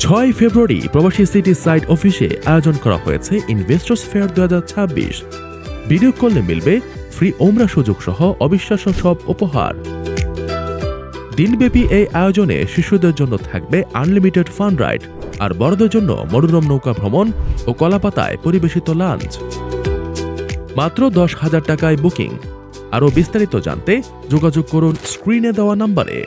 6 ফেব্রুয়ারি প্রবাসী city site অফিসে আয়োজন করা হয়েছে ইনভেস্টর্স ফেয়ার 2026। ভিডিও কলে মিলবে ফ্রি ওমরা সুযোগ সহ অবিশ্বাস্য সব উপহার। দিনব্যাপী এই আয়োজনে শিশুদের জন্য থাকবে আনলিমিটেড ফান রাইড, আর বড়দের জন্য মনোরম নৌকা ভ্রমণ ও কলাপাতায় পরিবেশিত লাঞ্চ। মাত্র 10,000 টাকায় বুকিং। আরও বিস্তারিত জানতে যোগাযোগ করুন স্ক্রিনে দেওয়া নম্বরে।